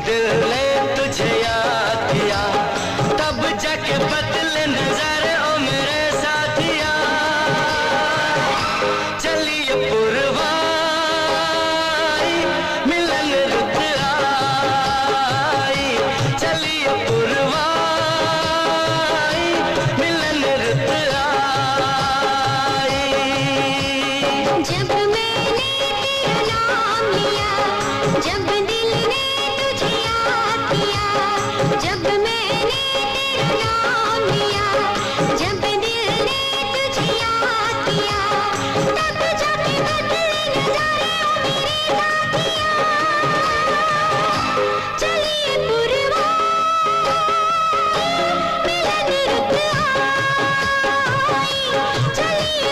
दिल ने तुझे याद किया, तब जाके बदले नजर ओ मेरे साथिया। चलिए पुरवाई मिलन रुत आई, चलिए पुरवाई मिलन रुत आई। जब मैंने तेरा नाम लिया, जब दिल ने तुझे याद किया, जब मैंने तेरा नाम लिया, जब दिल ने तुझे याद किया, तब जाके बदले नजारे ओ मेरे साथिया। चलिए पुरवाई मिलन रुत आई, चलिए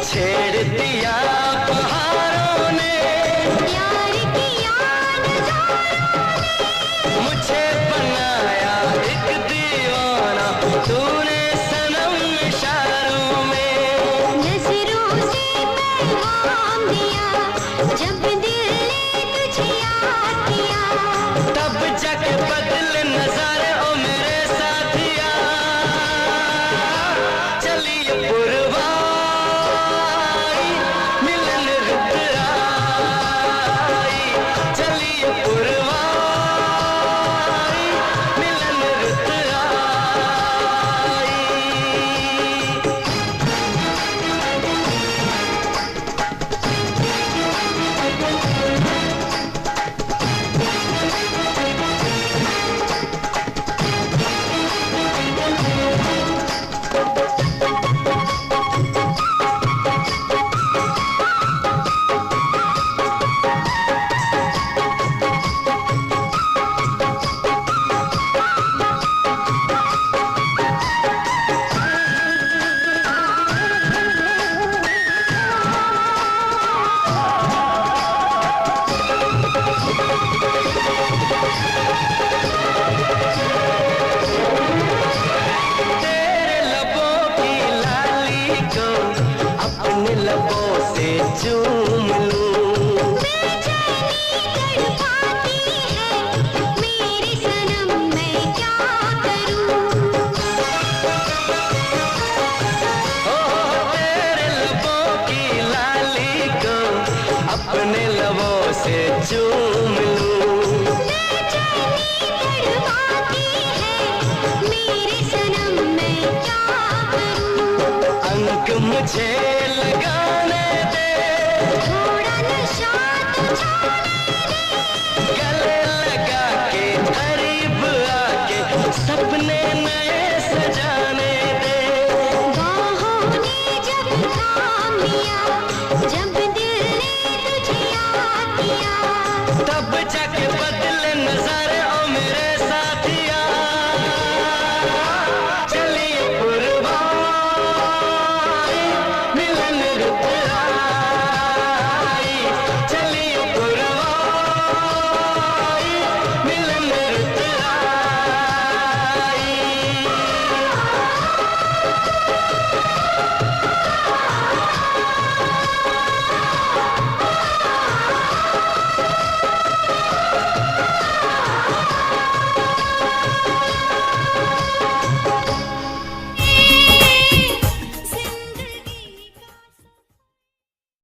छेड़ दिया पहाड़ों ने, प्यार किया नजारों ने, मुझे बनाया एक दीवाना तूने सनम इशारों में। नजरों से पैगाम दिया, जब दिल ने तुझे याद किया, तब जाके बदले नजारे ओ मेरे साथिया। चलिए पुरवाई मिलन रुत आई, चलिए पुरवाई मिलन रुत आई। अपने लबों से चूम लूं, बेचैनी तड़पाती है मेरे सनम, मैं क्या करूं। ओ तेरे लबों की लाली को अपने लबों से चूम लूं। बेचैनी तड़पाती है मेरे सनम, मैं क्या करूं। अंक मुझे लगाने दे, थोड़ा नशा तो छाने दे, गले लगा के करीब आके सपने नए सजाने दे। बाहों ने जब थाम लिया, जब दिल ने तुझे याद किया, तब जाके बदले नजर